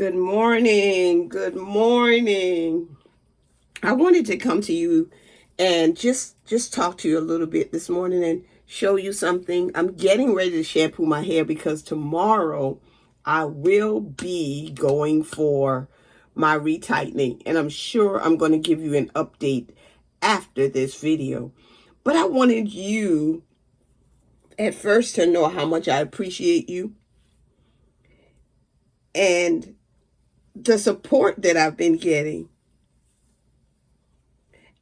Good morning. Good morning. I wanted to come to you and just talk to you a little bit this morning and show you something. I'm getting ready to shampoo my hair because tomorrow I will be going for my retightening, and I'm sure I'm going to give you an update after this video. But I wanted you at first to know how much I appreciate you and the support that I've been getting.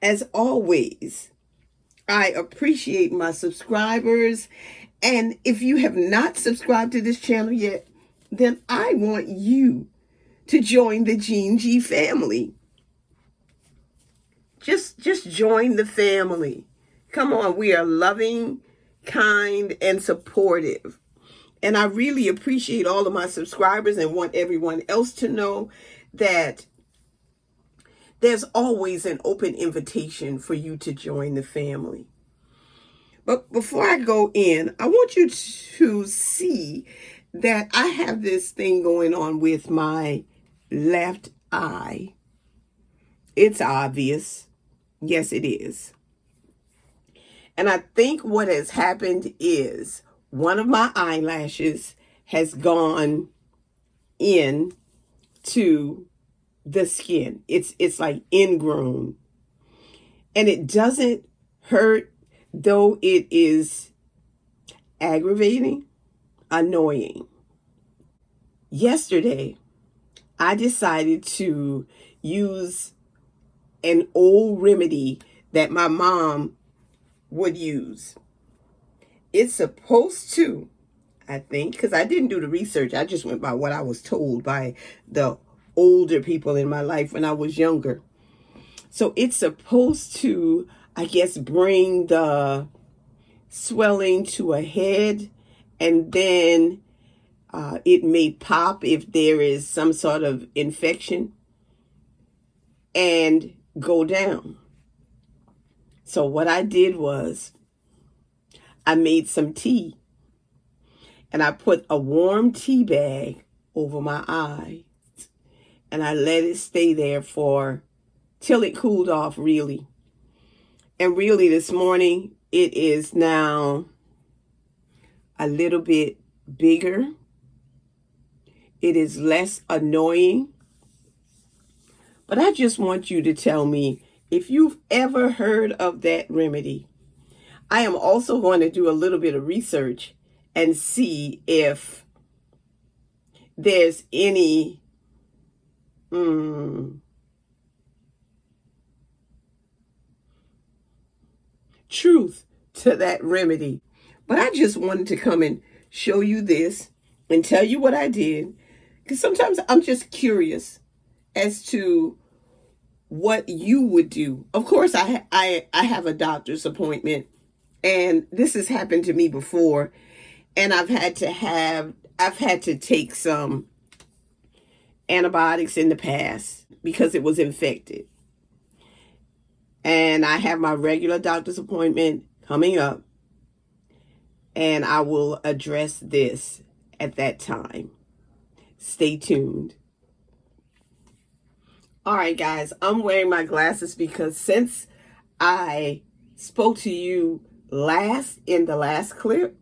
As always, I appreciate my subscribers. And if you have not subscribed to this channel yet, then I want you to join the Gene G family. Just join the family. Come on, we are loving, kind, and supportive. And I really appreciate all of my subscribers and want everyone else to know that there's always an open invitation for you to join the family. But before I go in, I want you to see that I have this thing going on with my left eye. It's obvious. Yes, it is. And I think what has happened is one of my eyelashes has gone in to the skin. It's like ingrown. And it doesn't hurt, though it is aggravating, annoying. Yesterday, I decided to use an old remedy that my mom would use. It's supposed to, I think, because I didn't do the research. I just went by what I was told by the older people in my life when I was younger. So it's supposed to, I guess, bring the swelling to a head, and then it may pop if there is some sort of infection and go down. So what I did was I made some tea and I put a warm tea bag over my eye and I let it stay there till it cooled off, really. And really this morning, it is now a little bit bigger. It is less annoying. But I just want you to tell me if you've ever heard of that remedy. I am also going to do a little bit of research and see if there's any truth to that remedy. But I just wanted to come and show you this and tell you what I did, because sometimes I'm just curious as to what you would do. Of course, I have a doctor's appointment, and this has happened to me before, and I've had to take some antibiotics in the past because it was infected. And I have my regular doctor's appointment coming up, and I will address this at that time. Stay tuned. All right, guys, I'm wearing my glasses because since I spoke to you last in the last clip,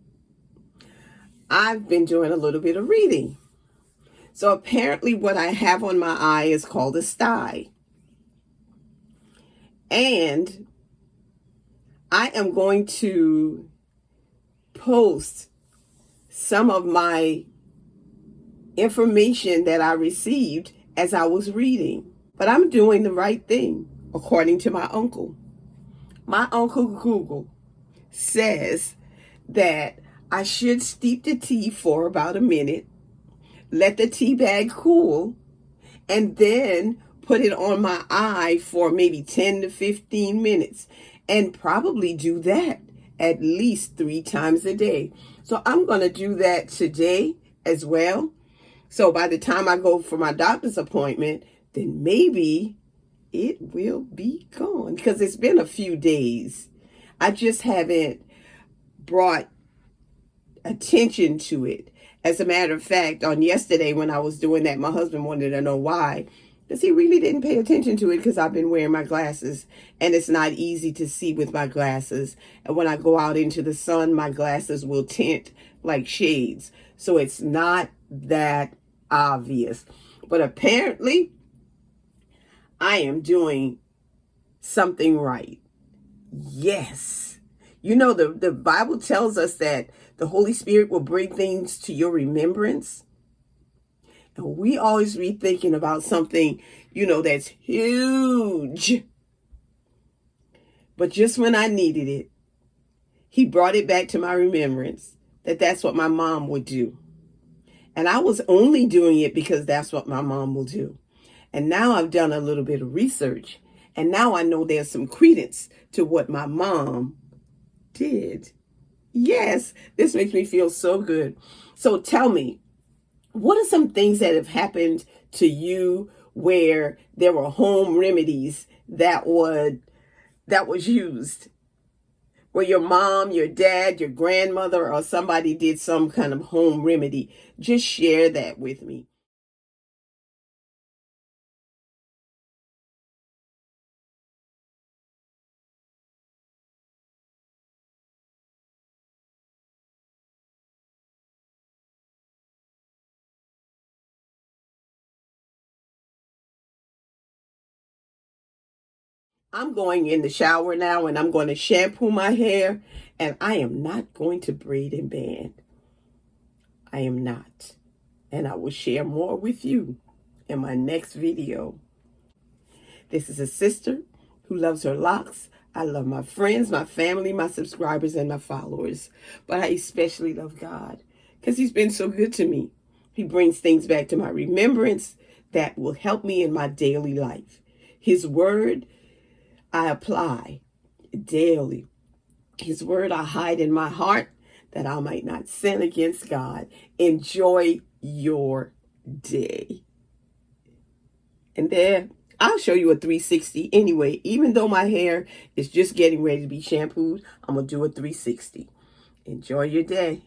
I've been doing a little bit of reading. So apparently what I have on my eye is called a Stye. And I am going to post some of my information that I received as I was reading. But I'm doing the right thing, according to my uncle. My Uncle Google says that I should steep the tea for about a minute, let the tea bag cool, and then put it on my eye for maybe 10 to 15 minutes, and probably do that at least 3 times a day. So I'm going to do that today as well. So by the time I go for my doctor's appointment, then maybe it will be gone, because it's been a few days. I just haven't brought attention to it As a matter of fact, on yesterday when I was doing that, my husband wanted to know why. Because he really didn't pay attention to it because I've been wearing my glasses. And it's not easy to see with my glasses. And when I go out into the sun, my glasses will tint like shades. So it's not that obvious. But apparently, I am doing something right. Yes. You know, the Bible tells us that the Holy Spirit will bring things to your remembrance. And we always be thinking about something, that's huge. But just when I needed it, he brought it back to my remembrance that that's what my mom would do. And I was only doing it because that's what my mom will do. And now I've done a little bit of research. And now I know there's some credence to what my mom did. Yes, this makes me feel so good. So tell me, what are some things that have happened to you where there were home remedies that was used? Where your mom, your dad, your grandmother, or somebody did some kind of home remedy? Just share that with me. I'm going in the shower now and I'm going to shampoo my hair, and I am not going to braid and band. I am not. And I will share more with you in my next video. This is a sister who loves her locks. I love my friends, my family, my subscribers, and my followers. But I especially love God because he's been so good to me. He brings things back to my remembrance that will help me in my daily life. His word I apply daily. His word I hide in my heart that I might not sin against God. Enjoy your day. And there, I'll show you a 360 anyway. Even though my hair is just getting ready to be shampooed, I'm going to do a 360. Enjoy your day.